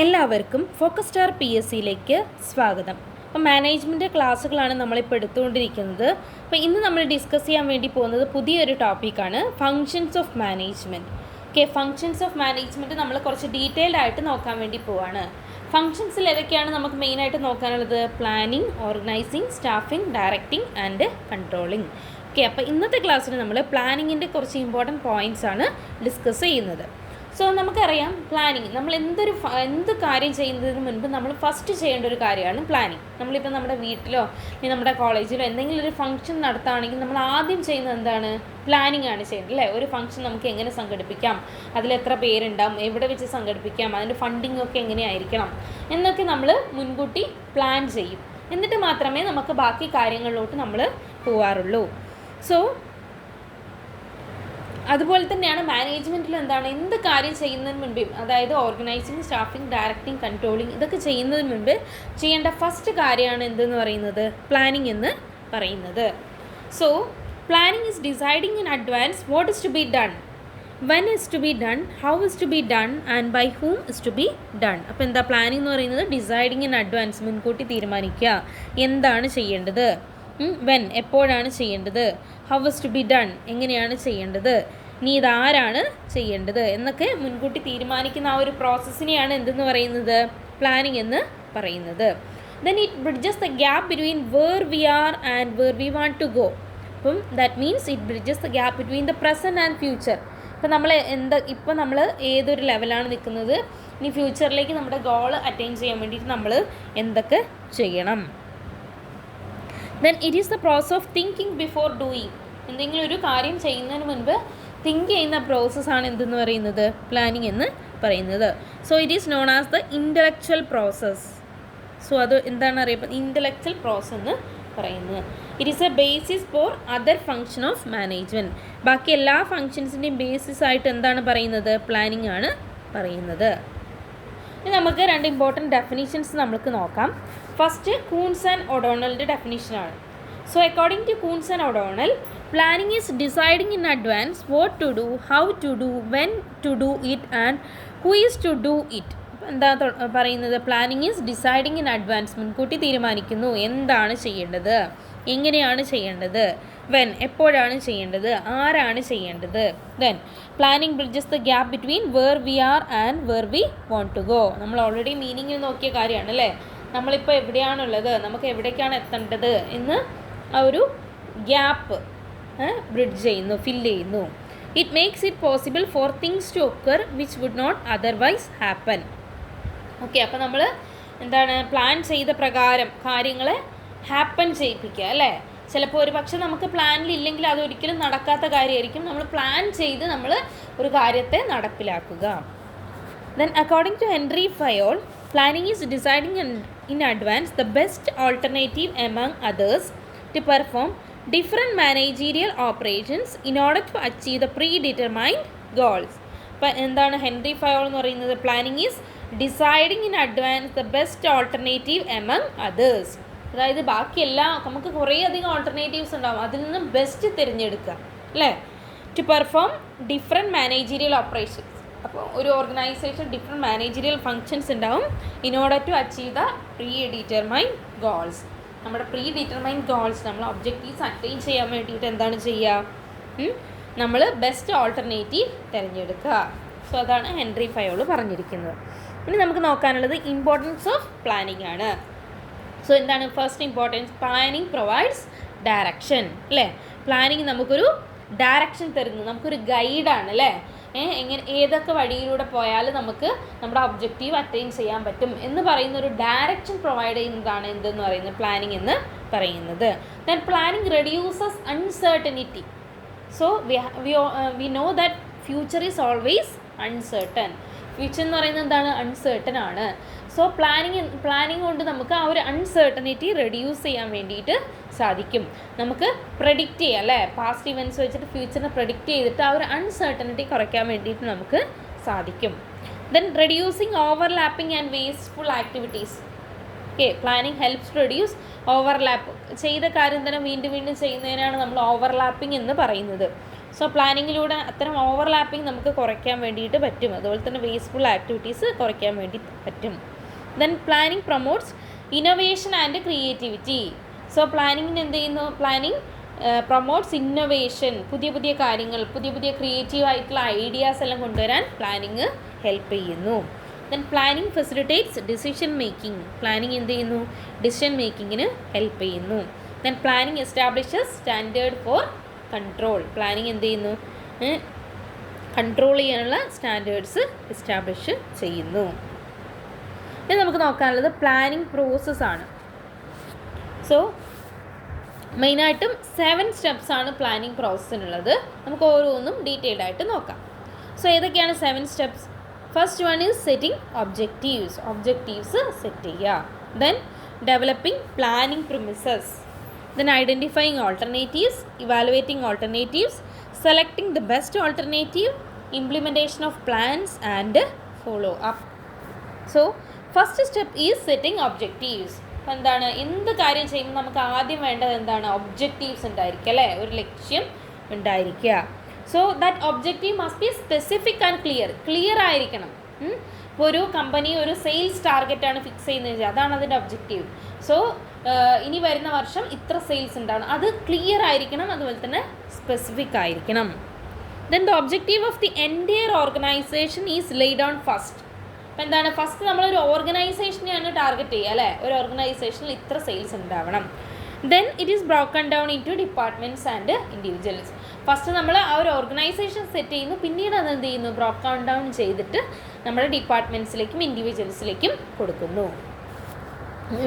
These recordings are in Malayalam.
എല്ലാവർക്കും ഫോക്കസ് സ്റ്റാർ PSCയിലേക്ക് സ്വാഗതം. അപ്പോൾ മാനേജ്മെൻറ്റ് ക്ലാസ്സുകളാണ് നമ്മളിപ്പോൾ എടുത്തുകൊണ്ടിരിക്കുന്നത്. അപ്പോൾ ഇന്ന് നമ്മൾ ഡിസ്കസ് ചെയ്യാൻ വേണ്ടി പോകുന്നത് പുതിയൊരു ടോപ്പിക്കാണ് functions of management. Functions of management നമ്മൾ കുറച്ച് ഡീറ്റെയിൽഡ് ആയിട്ട് നോക്കാൻ വേണ്ടി പോവാണ്. ഫങ്ഷൻസിൽ ഏതൊക്കെയാണ് നമുക്ക് മെയിനായിട്ട് നോക്കാനുള്ളത്? Planning, organising, staffing, directing and controlling. അപ്പോൾ ഇന്നത്തെ ക്ലാസ്സിൽ നമ്മൾ പ്ലാനിങ്ങിൻ്റെ കുറച്ച് ഇമ്പോർട്ടൻറ്റ് പോയിൻറ്റ്സ് ആണ് ഡിസ്കസ് ചെയ്യുന്നത്. സോ നമുക്കറിയാം പ്ലാനിങ്, നമ്മൾ എന്ത് കാര്യം ചെയ്യുന്നതിന് മുൻപ് നമ്മൾ ഫസ്റ്റ് ചെയ്യേണ്ട ഒരു കാര്യമാണ് പ്ലാനിങ്. നമ്മളിപ്പോൾ നമ്മുടെ വീട്ടിലോ അല്ലെങ്കിൽ നമ്മുടെ കോളേജിലോ എന്തെങ്കിലും ഒരു ഫംഗ്ഷൻ നടത്തുകയാണെങ്കിൽ നമ്മൾ ആദ്യം ചെയ്യുന്നത് എന്താണ്? പ്ലാനിങ് ആണ് ചെയ്യുന്നത്, അല്ലേ? ഒരു ഫംഗ്ഷൻ നമുക്ക് എങ്ങനെ സംഘടിപ്പിക്കാം, അതിലെത്ര പേരുണ്ടാവും, എവിടെ വെച്ച് സംഘടിപ്പിക്കാം, അതിൻ്റെ ഫണ്ടിങ് ഒക്കെ എങ്ങനെയായിരിക്കണം എന്നൊക്കെ നമ്മൾ മുൻകൂട്ടി പ്ലാൻ ചെയ്യും. എന്നിട്ട് മാത്രമേ നമുക്ക് ബാക്കി കാര്യങ്ങളിലോട്ട് നമ്മൾ പോവാറുള്ളൂ. സോ അതുപോലെ തന്നെയാണ് മാനേജ്മെൻറ്റിൽ എന്ത് കാര്യം ചെയ്യുന്നതിന് മുൻപ്, അതായത് ഓർഗനൈസിങ്, സ്റ്റാഫിംഗ്, ഡയറക്റ്റിംഗ്, കൺട്രോളിങ് ഇതൊക്കെ ചെയ്യുന്നതിന് മുൻപ് ചെയ്യേണ്ട ഫസ്റ്റ് കാര്യമാണ് എന്തെന്ന് പറയുന്നത്? പ്ലാനിങ് എന്ന് പറയുന്നത്. So planning is deciding in advance what is to be done, when is to be done, how is to be done and by whom is to be done. അപ്പോൾ എന്താ പ്ലാനിങ് എന്ന് പറയുന്നത്? ഡിസൈഡിങ് ഇൻ അഡ്വാൻസ്, മുൻകൂട്ടി തീരുമാനിക്കുക എന്താണ് ചെയ്യേണ്ടത്, വെൻ എപ്പോഴാണ് ചെയ്യേണ്ടത്, how is to be done എങ്ങനെയാണ് ചെയ്യേണ്ടത്, നീ ഇതാരാണ് ചെയ്യേണ്ടത് എന്നൊക്കെ മുൻകൂട്ടി തീരുമാനിക്കുന്ന ആ ഒരു പ്രോസസ്സിനെയാണ് എന്തെന്ന് പറയുന്നത്? പ്ലാനിങ് എന്ന് പറയുന്നത്. Then it bridges the gap between where we are and where we want to go. അപ്പം that means it bridges the gap between the present and future. ഇപ്പം നമ്മൾ ഏതൊരു ലെവലാണ് നിൽക്കുന്നത്, ഇനി ഫ്യൂച്ചറിലേക്ക് നമ്മുടെ ഗോൾ അറ്റൈൻ ചെയ്യാൻ വേണ്ടിയിട്ട് നമ്മൾ എന്തൊക്കെ ചെയ്യണം. Then it is the process of thinking before doing. എന്തെങ്കിലും ഒരു കാര്യം ചെയ്യുന്നതിന് മുൻപ് തിങ്ക് ചെയ്യുന്ന പ്രോസസ്സാണ് എന്തെന്ന് പറയുന്നത്? പ്ലാനിങ് എന്ന് പറയുന്നത്. So it is known as the intellectual process. So അത് എന്താണ് അറിയപ്പെടുന്നത്? ഇൻ്റലക്ച്വൽ പ്രോസസ് എന്ന് പറയുന്നത്. It is A basis for other function of management. ബാക്കി എല്ലാ ഫങ്ഷൻസിൻ്റെയും ബേസിസ് ആയിട്ട് എന്താണ് പറയുന്നത്? പ്ലാനിങ് ആണ് പറയുന്നത്. ഇനി നമുക്ക് രണ്ട് ഇമ്പോർട്ടൻറ്റ് ഡെഫിനിഷൻസ് നമുക്ക് നോക്കാം. ഫസ്റ്റ് കൂൺസ് ആൻഡ് ഒഡോണലിൻ്റെ ഡെഫിനിഷനാണ്. So according to Coons and O'Donnell, planning is deciding in advance what to do, how to do, when to do it and who is to do it. എന്താ പറയുന്നത്? Planning is deciding in advance, മുൻകൂട്ടി തീരുമാനിക്കുന്നു എന്താണ് ചെയ്യേണ്ടത്, എങ്ങനെയാണ് ചെയ്യേണ്ടത്, വെൻ എപ്പോഴാണ് ചെയ്യേണ്ടത്, ആരാണ് ചെയ്യേണ്ടത്. Then planning bridges the gap between where we are and where we want to go. നമ്മൾ ഓൾറെഡി മീനിങ്ങിൽ നോക്കിയ കാര്യമാണ്, അല്ലേ? നമ്മളിപ്പോൾ എവിടെയാണുള്ളത്, നമുക്ക് എവിടേക്കാണ് എത്തേണ്ടത് എന്ന് ആ ഒരു ഗ്യാപ്പ് ബ്രിഡ്ജ് ചെയ്യുന്നു, ഫില്ല് ചെയ്യുന്നു. It makes it possible for things to occur which would not otherwise happen. Okay, അപ്പോൾ നമ്മൾ പ്ലാൻ ചെയ്ത പ്രകാരം കാര്യങ്ങളെ ഹാപ്പൻ ചെയ്യിപ്പിക്കുക, അല്ലേ? ചിലപ്പോൾ ഒരു പക്ഷേ നമുക്ക് പ്ലാനിലില്ലെങ്കിൽ അതൊരിക്കലും നടക്കാത്ത കാര്യമായിരിക്കും. നമ്മൾ പ്ലാൻ ചെയ്ത് നമ്മൾ ഒരു കാര്യത്തെ നടപ്പിലാക്കുക. Then according to Henri Fayol, planning is deciding in advance the best alternative among others to perform different managerial operations in order to achieve the predetermined goals. അപ്പോൾ എന്താണ് ഹെൻറി ഫയോൾ എന്ന് പറയുന്നത്? Planning is deciding in advance the best alternative among others. അതായത് നമുക്ക് കുറേയധികം ഓൾട്ടർനേറ്റീവ്സ് ഉണ്ടാകും, അതിൽ നിന്ന് ബെസ്റ്റ് തിരഞ്ഞെടുക്കുക, അല്ലേ? To perform different managerial operations. അപ്പോൾ ഒരു ഓർഗനൈസേഷൻ ഡിഫറെൻറ്റ് മാനേജീരിയൽ ഫങ്ഷൻസ് ഉണ്ടാവും in order to achieve the predetermined goals. നമ്മുടെ പ്രീ ഡിറ്റർമൈൻഡ് ഗോൾസ്, നമ്മൾ ഒബ്ജക്റ്റീവ്സ് അറ്റൈൻ ചെയ്യാൻ വേണ്ടിയിട്ട് എന്താണ് ചെയ്യുക? നമ്മൾ ബെസ്റ്റ് ഓൾട്ടർനേറ്റീവ് തിരഞ്ഞെടുക്കുക. സോ അതാണ് ഹെൻറി ഫയോൾ പറഞ്ഞിരിക്കുന്നത്. ഇനി നമുക്ക് നോക്കാനുള്ളത് ഇമ്പോർട്ടൻസ് ഓഫ് പ്ലാനിങ് ആണ്. സോ എന്താണ് first importance? Planning provides direction, അല്ലേ? പ്ലാനിങ് നമുക്കൊരു ഡയറക്ഷൻ തരുന്നു, നമുക്കൊരു ഗൈഡാണ്, അല്ലേ? ഏതൊക്കെ വഴിയിലൂടെ പോയാൽ നമുക്ക് നമ്മുടെ ഒബ്ജക്റ്റീവ് അറ്റൈൻ ചെയ്യാൻ പറ്റും എന്ന് പറയുന്ന ഒരു ഡയറക്ഷൻ പ്രൊവൈഡ് ചെയ്യുന്നതാണ് എന്തെന്ന് പറയുന്നത്? പ്ലാനിങ് എന്ന് പറയുന്നത്. Then planning reduces uncertainty. So we know that future is always uncertain. Future എന്ന് പറയുന്നത് എന്താണ്? അൺസർട്ടൻ ആണ്. സോ പ്ലാനിങ് കൊണ്ട് നമുക്ക് ആ ഒരു അൺസർട്ടനിറ്റി റെഡ്യൂസ് ചെയ്യാൻ വേണ്ടിയിട്ട് സാധിക്കും. നമുക്ക് പ്രെഡിക്റ്റ് ചെയ്യാം, അല്ലേ? പാസ്റ്റ് ഇവൻറ്റ്സ് വെച്ചിട്ട് ഫ്യൂച്ചറിനെ പ്രെഡിക്റ്റ് ചെയ്തിട്ട് ആ ഒരു അൺസർട്ടനിറ്റി കുറയ്ക്കാൻ വേണ്ടിയിട്ട് നമുക്ക് സാധിക്കും. Then reducing overlapping and wasteful activities. Planning helps to reduce overlap. ചെയ്ത കാര്യം തന്നെ വീണ്ടും ചെയ്യുന്നതിനാണ് നമ്മൾ ഓവർലാപ്പിംഗ് എന്ന് പറയുന്നത്. സോ പ്ലാനിങ്ങിലൂടെ അത്തരം ഓവർലാപ്പിംഗ് നമുക്ക് കുറയ്ക്കാൻ വേണ്ടിയിട്ട് പറ്റും. അതുപോലെ തന്നെ വേസ്റ്റ്ഫുൾ ആക്ടിവിറ്റീസ് കുറയ്ക്കാൻ വേണ്ടി പറ്റും. Then planning promotes innovation and creativity. So പ്ലാനിങ്ങിന് എന്ത് ചെയ്യുന്നു? പ്ലാനിങ് പ്രൊമോട്ട്സ് ഇന്നൊവേഷൻ, പുതിയ പുതിയ കാര്യങ്ങൾ, പുതിയ പുതിയ ക്രിയേറ്റീവ് ആയിട്ടുള്ള ഐഡിയാസ് എല്ലാം കൊണ്ടുവരാൻ പ്ലാനിങ് ഹെൽപ്പ് ചെയ്യുന്നു. Then planning facilitates decision making. Planning എന്ത് ചെയ്യുന്നു? ഡിസിഷൻ മേക്കിങ്ങിന് ഹെൽപ്പ് ചെയ്യുന്നു. Then planning establishes standard for control. Planning എന്ത് ചെയ്യുന്നു? കൺട്രോൾ ചെയ്യാനുള്ള സ്റ്റാൻഡേർഡ്സ് എസ്റ്റാബ്ലിഷ് ചെയ്യുന്നു. ഇനി നമുക്ക് നോക്കാനുള്ളത് പ്ലാനിങ് പ്രോസസ്സാണ്. സോ മെയിനായിട്ടും 7 സ്റ്റെപ്സാണ് പ്ലാനിങ് പ്രോസസ്സിനുള്ളത്. നമുക്ക് ഓരോന്നും ഡീറ്റെയിൽഡ് ആയിട്ട് നോക്കാം. സോ ഏതൊക്കെയാണ് 7 steps? First one is setting objectives. Objectives set ചെയ്യുക. Then developing planning premises. Then identifying alternatives, evaluating alternatives, selecting the best alternative, implementation of plans and follow up. So first step is setting objectives. അപ്പോൾ എന്താണ്? എന്ത് കാര്യം ചെയ്യുമ്പോൾ നമുക്ക് ആദ്യം വേണ്ടത് എന്താണ്? ഒബ്ജക്റ്റീവ്സ് ഉണ്ടായിരിക്കുക അല്ലേ? ഒരു ലക്ഷ്യം ഉണ്ടായിരിക്കുക. So that objective must be specific and clear ആയിരിക്കണം. ഇപ്പോൾ ഒരു കമ്പനി ഒരു സെയിൽസ് ടാർഗറ്റാണ് ഫിക്സ് ചെയ്യുന്നത്, അതാണ് അതിൻ്റെ ഒബ്ജക്റ്റീവ്. സോ ഇനി വരുന്ന വർഷം ഇത്ര സെയിൽസ് ഉണ്ടാവണം, അത് ക്ലിയർ ആയിരിക്കണം, അതുപോലെ തന്നെ സ്പെസിഫിക് ആയിരിക്കണം. Then the objective of the entire organisation is laid down first. അപ്പോൾ എന്താണ്? ഫസ്റ്റ് നമ്മളൊരു ഓർഗനൈസേഷനെയാണ് ടാർഗറ്റ് ചെയ്യുക അല്ലേ? ഒരു ഓർഗനൈസേഷനിൽ ഇത്ര സെയിൽസ് ഉണ്ടാവണം. Then it is broken down into departments and individuals. First നമ്മൾ ആ ഒരു ഓർഗനൈസേഷൻ സെറ്റ് ചെയ്യുന്നു, പിന്നീട് അത് എന്ത് ചെയ്യുന്നു? ബ്രോക്കൺ ഡൗൺ ചെയ്തിട്ട് നമ്മുടെ ഡിപ്പാർട്ട്മെൻറ്റ്സിലേക്കും ഇൻഡിവിജ്വൽസിലേക്കും കൊടുക്കുന്നു.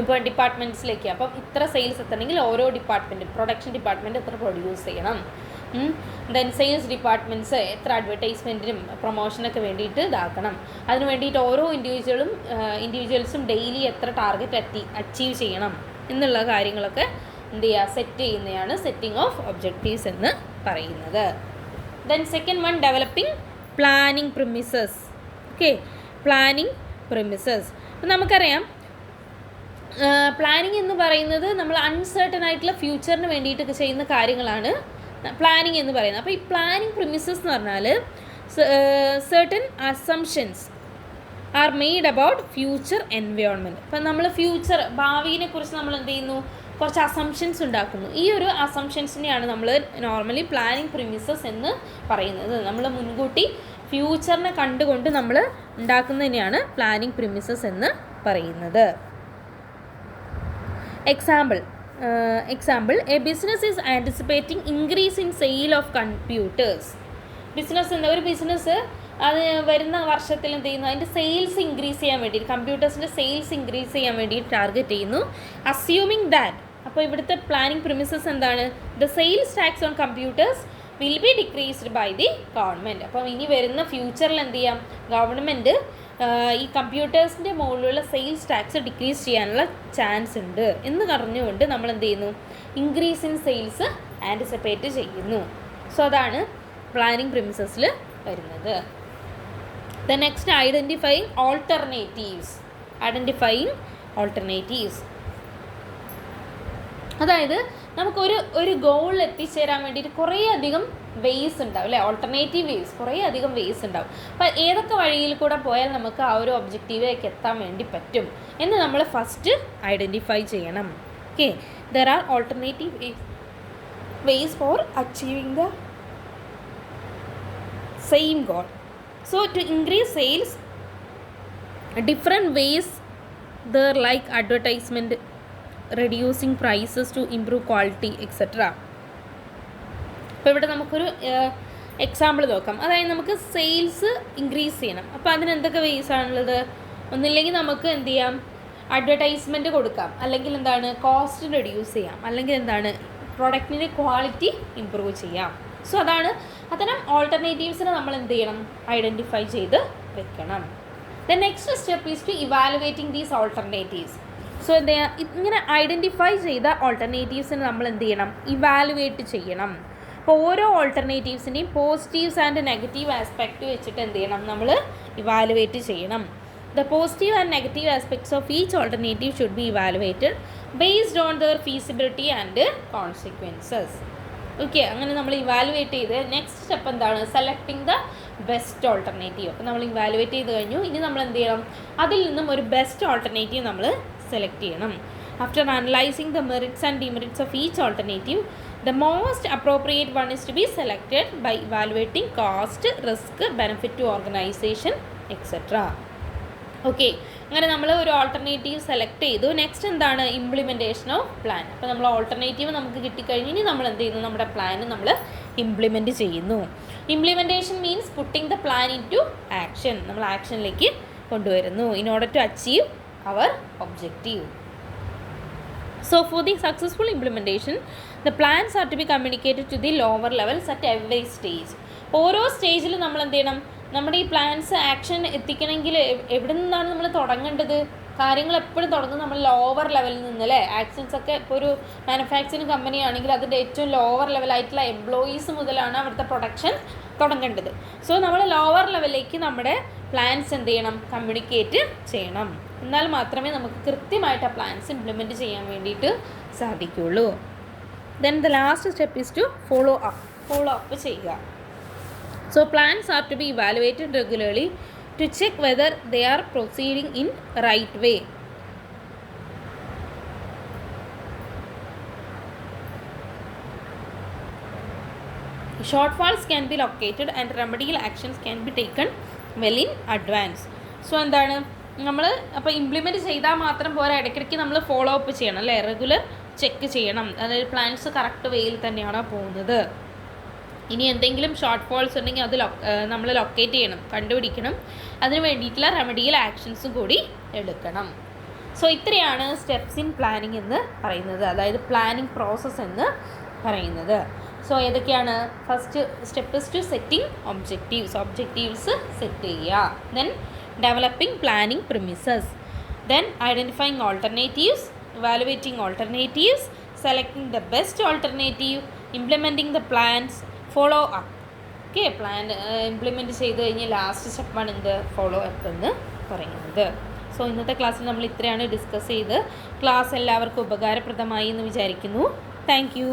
ഇപ്പോൾ ഡിപ്പാർട്ട്മെൻറ്റ്സിലേക്ക് അപ്പം ഇത്ര സെയിൽസ് എത്തണമെങ്കിൽ ഓരോ ഡിപ്പാർട്ട്മെൻറ്റും, പ്രൊഡക്ഷൻ ഡിപ്പാർട്ട്മെൻറ്റ് എത്ര പ്രൊഡ്യൂസ് ചെയ്യണം, ദെൻ സെയിൽസ് ഡിപ്പാർട്ട്മെൻറ്റ്സ് എത്ര അഡ്വർടൈസ്മെൻറ്റിനും പ്രൊമോഷനൊക്കെ വേണ്ടിയിട്ട് ഇതാക്കണം, അതിന് വേണ്ടിയിട്ട് ഓരോ ഇൻഡിവിജ്വൽസും ഡെയിലി എത്ര ടാർഗറ്റ് അച്ചീവ് ചെയ്യണം എന്നുള്ള കാര്യങ്ങളൊക്കെ എന്ത് ചെയ്യുക? സെറ്റ് ചെയ്യുന്നതാണ് സെറ്റിംഗ് ഓഫ് ഒബ്ജക്റ്റീവ്സ് എന്ന് പറയുന്നത്. Then second one developing planning premises. Okay, planning premises. അപ്പം നമുക്കറിയാം പ്ലാനിങ് എന്ന് പറയുന്നത് നമ്മൾ അൺസർട്ടൺ ആയിട്ടുള്ള ഫ്യൂച്ചറിന് വേണ്ടിയിട്ടൊക്കെ ചെയ്യുന്ന കാര്യങ്ങളാണ് പ്ലാനിങ് എന്ന് പറയുന്നത്. അപ്പോൾ ഈ പ്ലാനിങ് പ്രിമിസസ് എന്ന് പറഞ്ഞാൽ certain assumptions are made about future environment. അപ്പം നമ്മൾ ഭാവിയെ കുറിച്ച് നമ്മൾ എന്ത് ചെയ്യുന്നു? കുറച്ച് അസംഷൻസ് ഉണ്ടാക്കുന്നു. ഈ ഒരു അസംഷൻസിനെയാണ് നമ്മൾ നോർമലി പ്ലാനിങ് പ്രിമിസസ് എന്ന് പറയുന്നത്. നമ്മൾ മുൻകൂട്ടി ഫ്യൂച്ചറിനെ കണ്ടുകൊണ്ട് നമ്മൾ ഉണ്ടാക്കുന്നതിനെയാണ് പ്ലാനിങ് പ്രിമിസസ് എന്ന് പറയുന്നത്. Example, a business is anticipating increase in sale of computers. ഒരു ബിസിനസ് അത് വരുന്ന വർഷത്തിൽ എന്ത് ചെയ്യുന്നു? അതിൻ്റെ സെയിൽസ് ഇൻക്രീസ് ചെയ്യാൻ വേണ്ടിയിട്ട്, കമ്പ്യൂട്ടേഴ്സിൻ്റെ സെയിൽസ് ഇൻക്രീസ് ചെയ്യാൻ വേണ്ടിയിട്ട് ടാർഗറ്റ് ചെയ്യുന്നു. അസ്യൂമിങ് ദാറ്റ്, അപ്പോൾ ഇവിടുത്തെ പ്ലാനിങ് പ്രിമിസസ് എന്താണ്? The sales tax on computers will be decreased by the government. അപ്പം ഇനി വരുന്ന ഫ്യൂച്ചറിൽ എന്ത് ചെയ്യാം? ഗവൺമെൻറ് ഈ കമ്പ്യൂട്ടേഴ്സിൻ്റെ മുകളിലുള്ള സെയിൽസ് ടാക്സ് ഡിക്രീസ് ചെയ്യാനുള്ള ചാൻസ് ഉണ്ട് എന്ന് പറഞ്ഞുകൊണ്ട് നമ്മൾ എന്ത് ചെയ്യുന്നു? ഇൻക്രീസ് ഇൻ സെയിൽസ് ആൻറ്റിസിപ്പേറ്റ് ചെയ്യുന്നു. സോ അതാണ് പ്ലാനിങ് പ്രിമിസസിൽ വരുന്നത്. The next identifying alternatives. അതായത് നമുക്കൊരു ഗോളിൽ എത്തിച്ചേരാൻ വേണ്ടിയിട്ട് കുറേ അധികം വേസ് ഉണ്ടാവും അല്ലേ? ഓൾട്ടർനേറ്റീവ് വേസ്, കുറേ അധികം വേസ് ഉണ്ടാവും. അപ്പോൾ ഏതൊക്കെ വഴിയിൽ കൂടെ പോയാൽ നമുക്ക് ആ ഒരു ഒബ്ജക്റ്റീവിലേക്ക് എത്താൻ വേണ്ടി പറ്റും എന്ന് നമ്മൾ ഫസ്റ്റ് ഐഡൻറ്റിഫൈ ചെയ്യണം. Okay, there are alternative ways for achieving the same goal. So to increase sales, different ways there like advertisement, reducing prices to improve quality, etc. അപ്പോൾ ഇവിടെ നമുക്കൊരു എക്സാമ്പിൾ നോക്കാം. അതായത് നമുക്ക് സെയിൽസ് ഇൻക്രീസ് ചെയ്യണം. അപ്പോൾ അതിന് എന്തൊക്കെ വേസ് ആണുള്ളത്? ഒന്നില്ലെങ്കിൽ നമുക്ക് എന്ത് ചെയ്യാം? അഡ്വർടൈസ്മെൻറ്റ് കൊടുക്കാം, അല്ലെങ്കിൽ എന്താണ്? കോസ്റ്റ് റെഡ്യൂസ് ചെയ്യാം, അല്ലെങ്കിൽ എന്താണ്? പ്രൊഡക്റ്റിൻ്റെ ക്വാളിറ്റി ഇമ്പ്രൂവ് ചെയ്യാം. സോ അത്തരം ഓൾട്ടർനേറ്റീവ്സിനെ നമ്മൾ എന്ത് ചെയ്യണം? ഐഡൻറ്റിഫൈ ചെയ്ത് വെക്കണം. The next step is to evaluating these alternatives. So എന്ത് ചെയ്യുക? ഇങ്ങനെ ഐഡൻറ്റിഫൈ ചെയ്ത ഓൾട്ടർനേറ്റീവ്സിന് നമ്മൾ എന്ത് ചെയ്യണം? ഇവാലുവേറ്റ് ചെയ്യണം. അപ്പോൾ ഓരോ ഓൾട്ടർനേറ്റീവ്സിൻ്റെയും പോസിറ്റീവ്സ് ആൻഡ് നെഗറ്റീവ് ആസ്പെക്റ്റ് വെച്ചിട്ട് എന്ത് ചെയ്യണം? നമ്മൾ ഇവാലുവേറ്റ് ചെയ്യണം. The positive and negative aspects of each alternative should be evaluated based on there feasibility and consequences. Okay, അങ്ങനെ നമ്മൾ ഇവാലുവേറ്റ് ചെയ്ത് നെക്സ്റ്റ് സ്റ്റെപ്പ് എന്താണ്? Selecting the best alternative. അപ്പോൾ നമ്മൾ ഇവാലുവേറ്റ് ചെയ്ത് കഴിഞ്ഞു. ഇനി നമ്മൾ എന്ത് ചെയ്യണം? അതിൽ നിന്നും ഒരു ബെസ്റ്റ് ഓൾട്ടർനേറ്റീവ് നമ്മൾ സെലക്ട് ചെയ്യണം. After analysing the merits and demerits of each alternative, the most appropriate one is to be selected by evaluating cost, risk, benefit to organization, etc. Okay, അങ്ങനെ നമ്മൾ ഒരു ഓൾട്ടർനേറ്റീവ് സെലക്ട് ചെയ്തു. നെക്സ്റ്റ് എന്താണ്? Implementation of plan. അപ്പോൾ നമ്മൾ ഓൾട്ടർനേറ്റീവ് നമുക്ക് കിട്ടിക്കഴിഞ്ഞ് ഇനി നമ്മൾ എന്ത് ചെയ്യുന്നു? നമ്മുടെ പ്ലാൻ നമ്മൾ ഇംപ്ലിമെൻറ്റ് ചെയ്യുന്നു. Implementation means putting the plan into action. നമ്മൾ ആക്ഷനിലേക്ക് കൊണ്ടുവരുന്നു in order to achieve our objective. So for the successful implementation, the plans are to be communicated to the lower levels at every stage. ഓരോ സ്റ്റേജിലും നമ്മൾ എന്ത് ചെയ്യണം? നമ്മുടെ ഈ പ്ലാൻസ് ആക്ഷൻ എത്തിക്കണമെങ്കിൽ എവിടെ നിന്നാണ് നമ്മൾ തുടങ്ങേണ്ടത്? കാര്യങ്ങൾ എപ്പോഴും തുടങ്ങുന്നത് നമ്മൾ ലോവർ ലെവലിൽ നിന്ന് അല്ലേ? ആക്ഷൻസ് ഒക്കെ ഇപ്പോൾ ഒരു മാനുഫാക്ചറിങ് കമ്പനി ആണെങ്കിൽ അതിൻ്റെ ഏറ്റവും ലോവർ ലെവലായിട്ടുള്ള എംപ്ലോയീസ് മുതലാണ് അവിടുത്തെ പ്രൊഡക്ഷൻ തുടങ്ങേണ്ടത്. സോ നമ്മൾ ലോവർ ലെവലിലേക്ക് നമ്മുടെ പ്ലാൻസ് എന്ത് ചെയ്യണം? കമ്മ്യൂണിക്കേറ്റ് ചെയ്യണം. എന്നാൽ മാത്രമേ നമുക്ക് കൃത്യമായിട്ട് ആ പ്ലാൻസ് ഇംപ്ലിമെൻറ്റ് ചെയ്യാൻ വേണ്ടിയിട്ട് സാധിക്കുകയുള്ളൂ. Then the last step is to follow up ചെയ്യുക. So plans are to be evaluated regularly to check whether they are proceeding in right way. Shortfalls can be located and remedial actions can be taken well in advance. So എന്താണ്? നമ്മൾ അപ്പോൾ ഇംപ്ലിമെൻറ്റ് ചെയ്താൽ മാത്രം പോരാ, ഇടയ്ക്കിടയ്ക്ക് നമ്മൾ ഫോളോ അപ്പ് ചെയ്യണം അല്ലേ? റെഗുലർ ചെക്ക് ചെയ്യണം. അതായത് പ്ലാൻസ് കറക്റ്റ് വേയിൽ തന്നെയാണോ പോകുന്നത്. ഇനി എന്തെങ്കിലും ഷോർട്ട് ഫാൾസ് ഉണ്ടെങ്കിൽ അത് നമ്മൾ ലൊക്കേറ്റ് ചെയ്യണം, കണ്ടുപിടിക്കണം. അതിന് വേണ്ടിയിട്ടുള്ള റെമഡിയൽ ആക്ഷൻസും കൂടി എടുക്കണം. സോ ഇത്രയാണ് സ്റ്റെപ്സ് ഇൻ പ്ലാനിങ് എന്ന് പറയുന്നത്, അതായത് പ്ലാനിങ് പ്രോസസ്സ് എന്ന് പറയുന്നത്. സോ ഏതൊക്കെയാണ്? First step is to setting objectives set ചെയ്യുക. Then developing planning premises, then identifying alternatives, evaluating alternatives, selecting the best alternative, implementing the plans, follow up. Okay, plan implement ചെയ്ത് കഴിഞ്ഞ് ലാസ്റ്റ് സ്റ്റെപ്പാണ് എന്ത്? ഫോളോ അപ്പ് എന്ന് പറയുന്നത്. സോ ഇന്നത്തെ ക്ലാസ്സിൽ നമ്മൾ ഇത്രയാണ് ഡിസ്കസ് ചെയ്ത്. ക്ലാസ് എല്ലാവർക്കും ഉപകാരപ്രദമായി എന്ന് വിചാരിക്കുന്നു. Thank you.